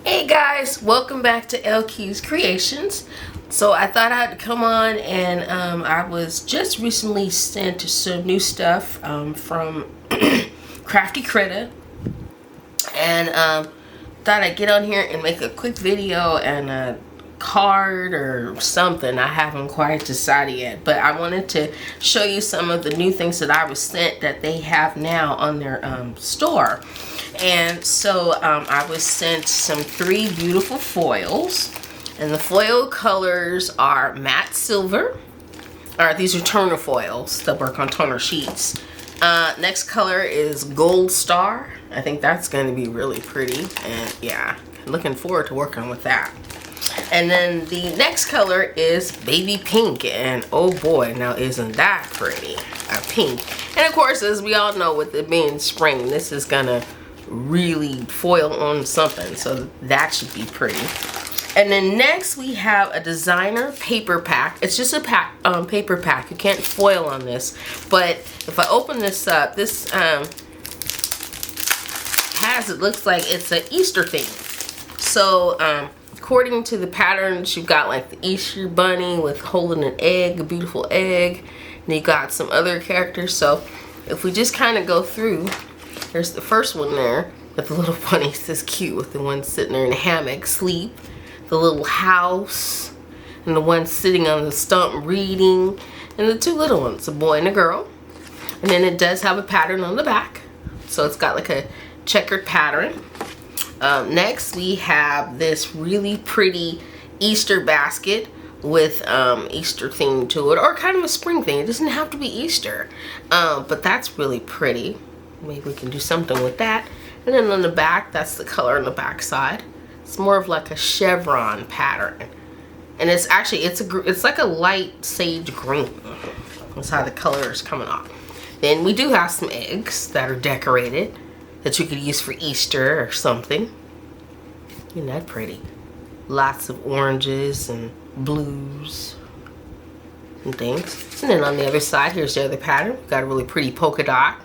Hey guys, welcome back to LQ's Creations. So I thought I'd come on and I was just recently sent some new stuff from Crafty Critra, and thought I'd get on here and make a quick video and a card or something. I haven't quite decided yet, but I wanted to show you some of the new things that I was sent that they have now on their store. And so I was sent some 3 beautiful foils, and the foil colors are matte silver. These are toner foils that work on toner sheets. Next color is gold star. I think that's going to be really pretty, and yeah, looking forward to working with that. And then the next color is baby pink, and oh boy, now isn't that pretty, a pink. And of course, as we all know, with it being spring, this is gonna really foil on something, so that should be pretty. And then next we have a designer paper pack. It's just a paper pack. You can't foil on this, but if I open this up, this it looks like it's an Easter theme. So according to the patterns, you've got like the Easter bunny with holding an egg, a beautiful egg, and you got some other characters. So if we just kind of go through, there's the first one there with the little bunny, says cute, with the one sitting there in a hammock, sleep, the little house, and the one sitting on the stump reading, and the 2 little ones, a boy and a girl. And then it does have a pattern on the back, so it's got like a checkered pattern. Next we have this really pretty Easter basket with Easter theme to it, or kind of a spring thing. It doesn't have to be Easter, but that's really pretty. Maybe we can do something with that. And then on the back, that's the color on the back side. It's more of like a chevron pattern, and it's actually it's like a light sage green. That's how the color is coming off. Then we do have some eggs that are decorated that you could use for Easter or something. Isn't that pretty? Lots of oranges and blues and things. And then on the other side, here's the other pattern. We've got a really pretty polka dot.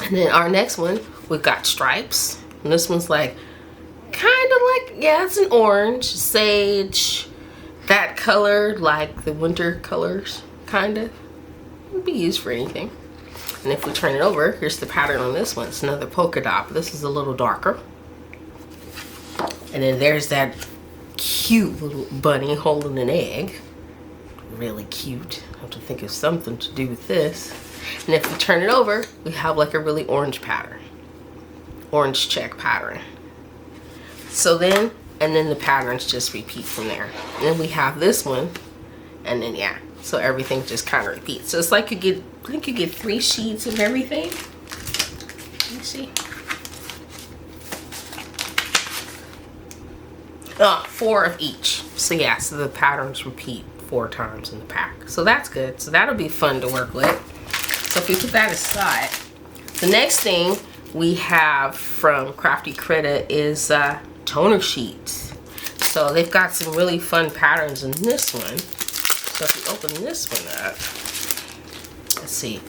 And then our next one, we've got stripes. And this one's like, kind of like, yeah, it's an orange, sage, that color, like the winter colors, kind of. It'd be used for anything. And if we turn it over, here's the pattern on this one. It's another polka dot, but this is a little darker. And then there's that cute little bunny holding an egg. Really cute. I have to think of something to do with this. And if we turn it over, we have like a really orange pattern. Orange check pattern. So then, and then the patterns just repeat from there. And then we have this one, and then yeah. So everything just kind of repeats. So it's like you get, I think you get 3 sheets of everything. Let me see. 4 of each. So yeah, so the patterns repeat 4 times in the pack. So that's good. So that'll be fun to work with. So if we put that aside, the next thing we have from Crafty Critra is toner sheets. So they've got some really fun patterns in this one. So if we open this one up, let's see.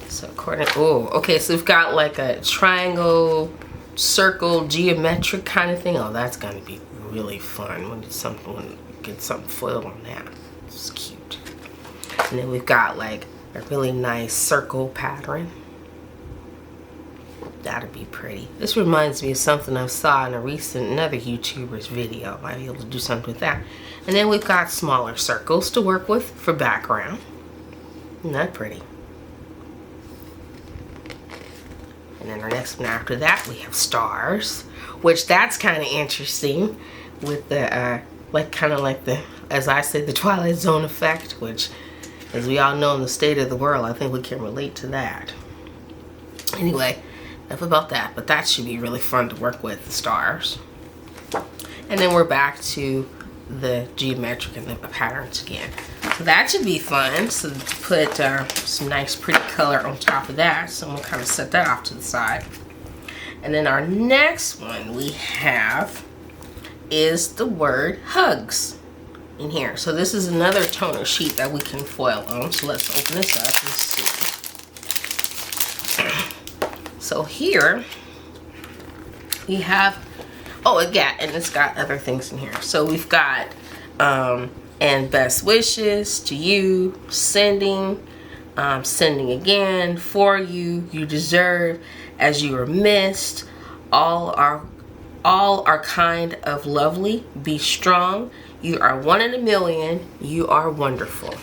So according, oh, okay, so we've got like a triangle, circle, geometric kind of thing. Oh, that's gonna be really fun when it's something, get something foiled on that. It's cute. And then we've got like a really nice circle pattern. That'd be pretty. This reminds me of something I saw in another YouTuber's video. Might be able to do something with that. And then we've got smaller circles to work with for background. Isn't that pretty? And then our next one after that, we have stars, which that's kind of interesting with the, like kind of like the, as I say, the Twilight Zone effect, which, as we all know in the state of the world, I think we can relate to that. Anyway, enough about that, but that should be really fun to work with, the stars. And then we're back to the geometric and the patterns again. So that should be fun. So to put some nice pretty color on top of that. So I'm gonna kind of set that off to the side. And then our next one we have is the word hugs in here. So this is another toner sheet that we can foil on. So let's open this up and see. So here We have, oh yeah, and it's got other things in here. So we've got and best wishes to you, sending, sending again, for you, you deserve, as you are missed, all are kind of lovely, be strong, you are 1 in a million, you are wonderful.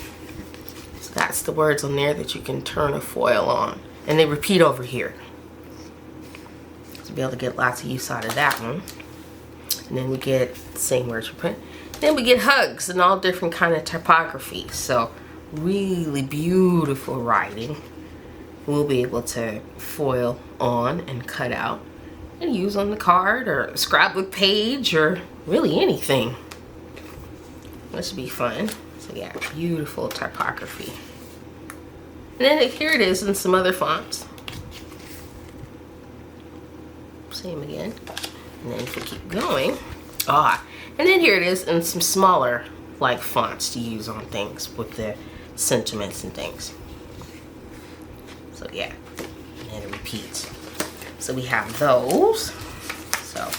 So that's the words on there that you can turn a foil on, and they repeat over here. So be able to get lots of use out of that one. And then we get the same words we print. Then we get hugs and all different kind of typography. So really beautiful writing. We'll be able to foil on and cut out and use on the card or scrapbook page or really anything. This should be fun. So yeah, beautiful typography. And then here it is in some other fonts. Same again. And then if we keep going, and then here it is in some smaller like fonts to use on things with the sentiments and things. So yeah, and it repeats. So we have those. So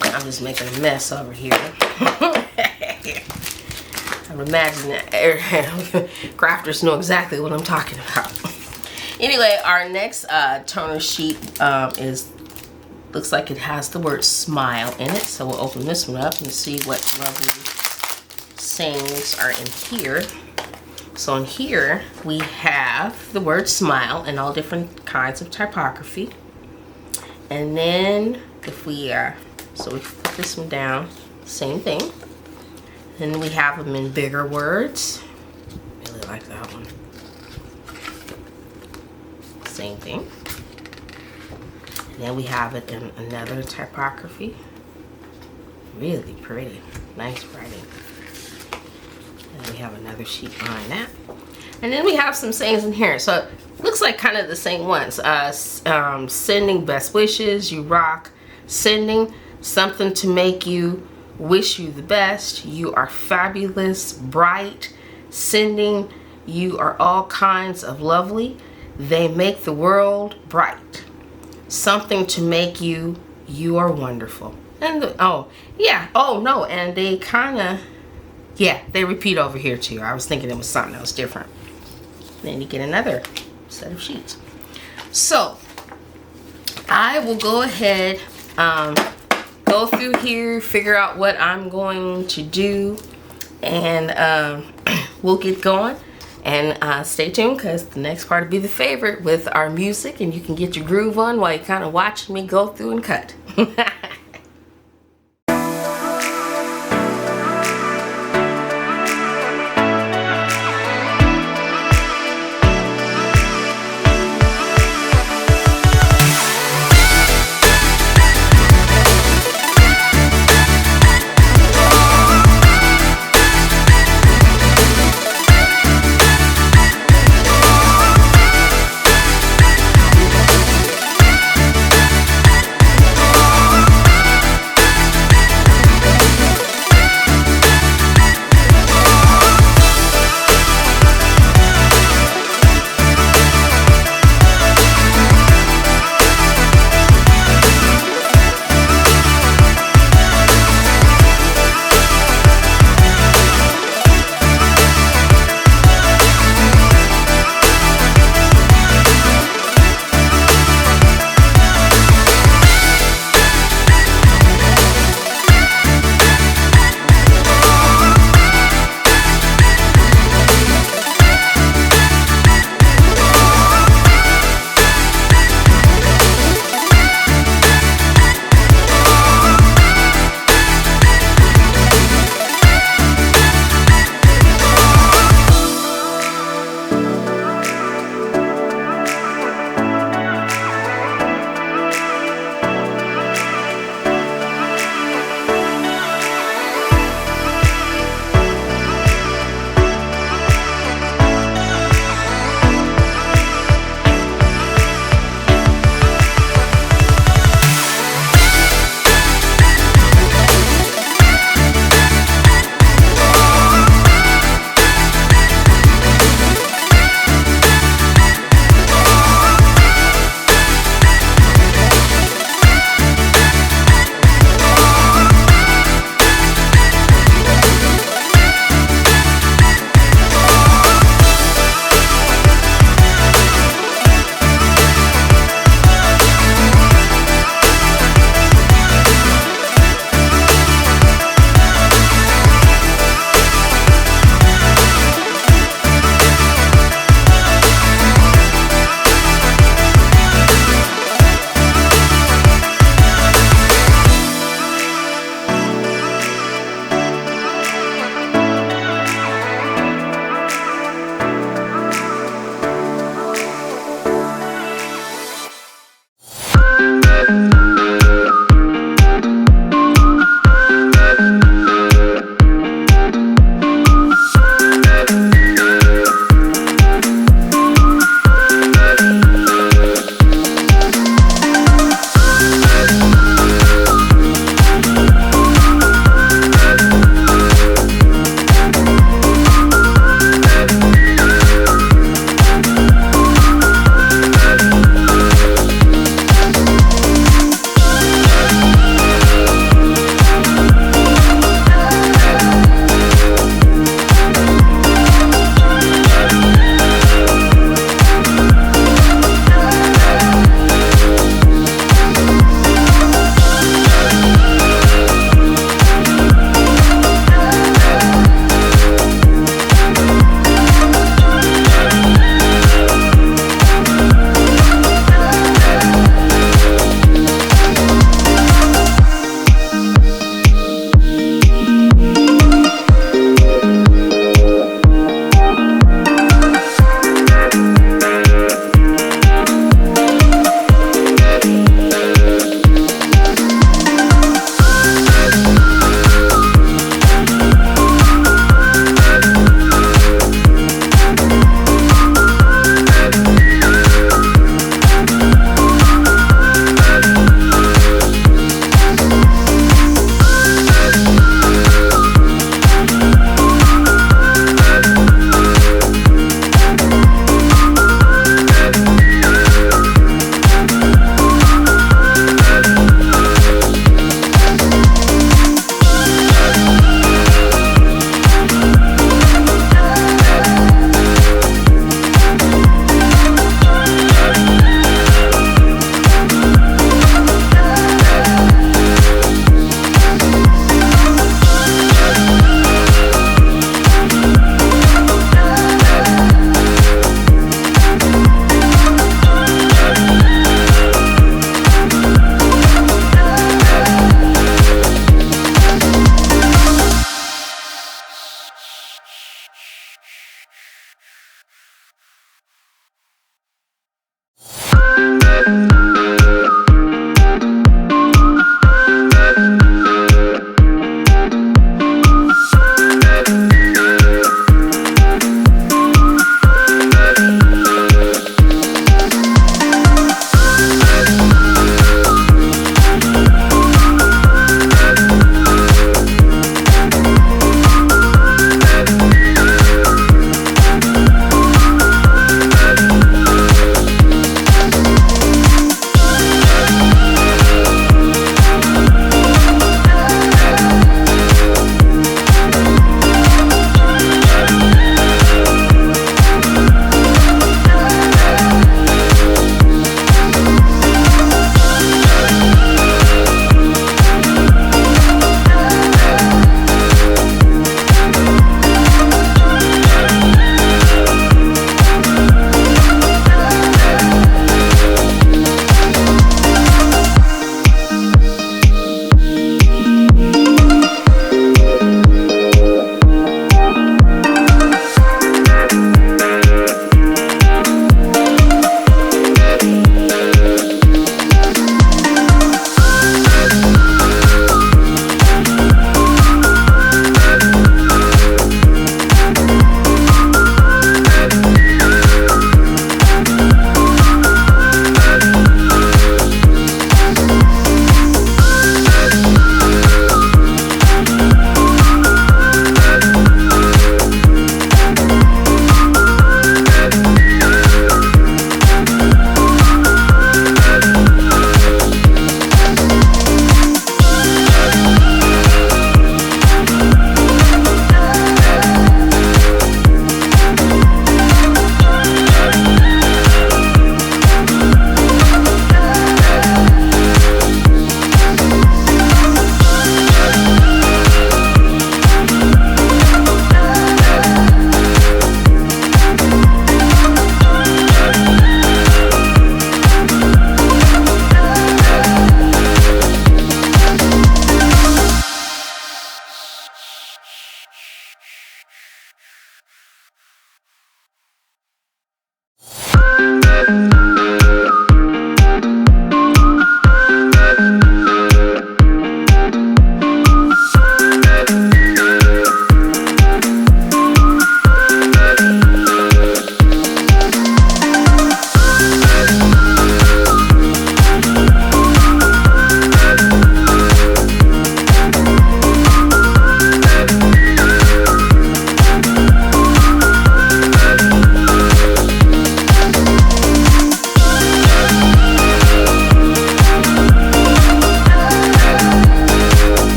I'm just making a mess over here. I imagine that crafters know exactly what I'm talking about. Anyway, our next toner sheet looks like it has the word smile in it. So we'll open this one up and see what lovely sayings are in here. So in here we have the word smile in all different kinds of typography. And then if we so we put this one down, same thing. And we have them in bigger words. Really like that one. Same thing. And then we have it in another typography. Really pretty. Nice writing. And we have another sheet behind that. And then we have some sayings in here. So it looks like kind of the same ones. Sending best wishes, you rock. Sending something to make you wish you the best. You are fabulous, bright. Sending you are all kinds of lovely. They make the world bright. Something to make you are wonderful. And and they kind of, they repeat over here too. I was thinking it was something else different. Then you get another set of sheets. So I will go ahead, go through here, figure out what I'm going to do, and we'll get going. And stay tuned, because the next part will be the favorite with our music, and you can get your groove on while you're kind of watching me go through and cut.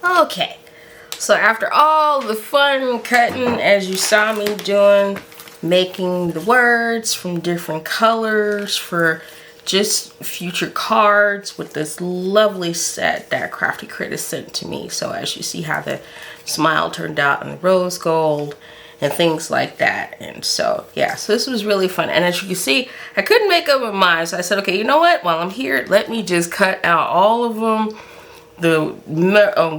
Okay, so after all the fun cutting, as you saw me doing, making the words from different colors for just future cards with this lovely set that Crafty Critra sent to me. So as you see how the smile turned out in rose gold and things like that. And so yeah, so this was really fun. And as you can see, I couldn't make up my mind, so I said, okay, you know what, while I'm here, let me just cut out all of them, the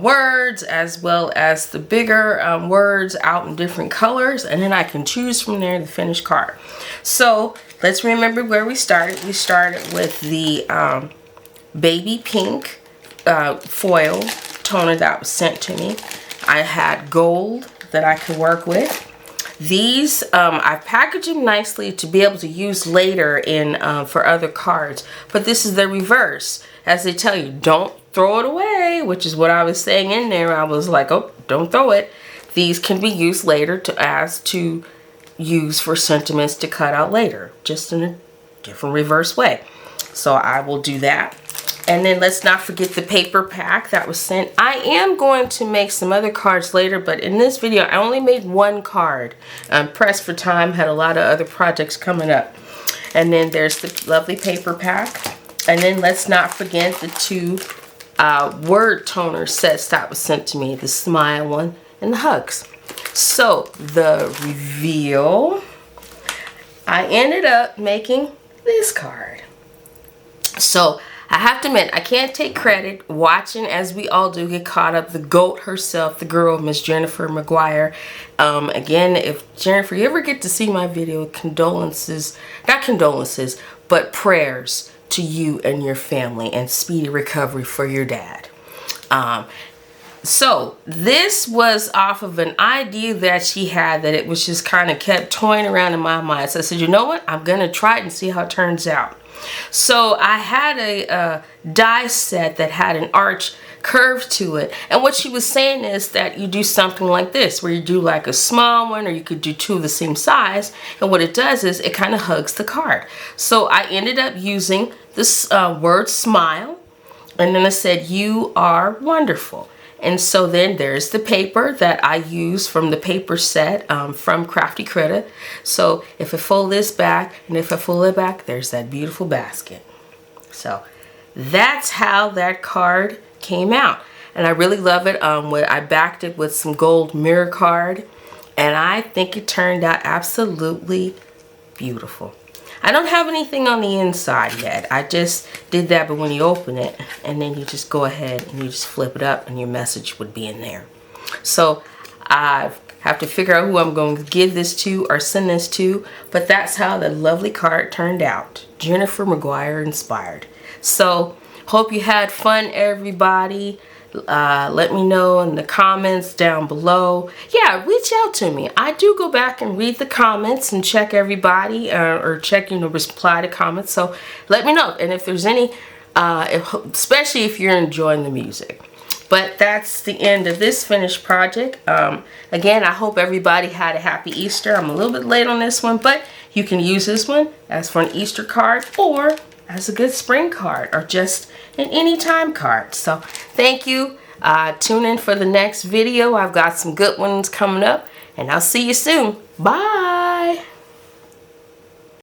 words as well as the bigger words out in different colors, and then I can choose from there the finished card. So let's remember where we started. We started with the baby pink foil toner that was sent to me. I had gold that I could work with. These, I've packaged them nicely to be able to use later in for other cards, but this is the reverse. As they tell you, don't throw it away, which is what I was saying in there. I was like, oh, don't throw it. These can be used later to use for sentiments to cut out later, just in a different reverse way. So I will do that. And then let's not forget the paper pack that was sent. I am going to make some other cards later, but in this video, I only made one card. I'm pressed for time, had a lot of other projects coming up. And then there's the lovely paper pack. And then let's not forget the two word toner sets that was sent to me, the smile one and the hugs. So the reveal, I ended up making this card. So I have to admit, I can't take credit. Watching, as we all do, get caught up. The GOAT herself, the girl, Miss Jennifer McGuire. Again, if Jennifer, you ever get to see my video, condolences, not condolences, but prayers to you and your family and speedy recovery for your dad. So this was off of an idea that she had that it was just kind of kept toying around in my mind. So I said, you know what? I'm going to try it and see how it turns out. So I had a die set that had an arch curve to it. And what she was saying is that you do something like this, where you do like a small one, or you could do two of the same size. And what it does is it kind of hugs the card. So I ended up using this word smile. And then I said, you are wonderful. And so then there's the paper that I use from the paper set from Crafty Critra. So if I fold this back and if I fold it back, there's that beautiful basket. So that's how that card came out. And I really love it. I backed it with some gold mirror card. And I think it turned out absolutely beautiful. I don't have anything on the inside yet. I just did that, but when you open it, and then you just go ahead and you just flip it up and your message would be in there. So I have to figure out who I'm going to give this to or send this to, but that's how the lovely card turned out. Jennifer McGuire inspired. So hope you had fun, everybody. Let me know in the comments down below. Yeah, reach out to me. I do go back and read the comments and check everybody or check, reply to comments. So let me know. And if there's any, especially if you're enjoying the music. But that's the end of this finished project. Again, I hope everybody had a happy Easter. I'm a little bit late on this one, but you can use this one as for an Easter card or as a good spring card or just an anytime card. So thank you. Tune in for the next video. I've got some good ones coming up and I'll see you soon. Bye.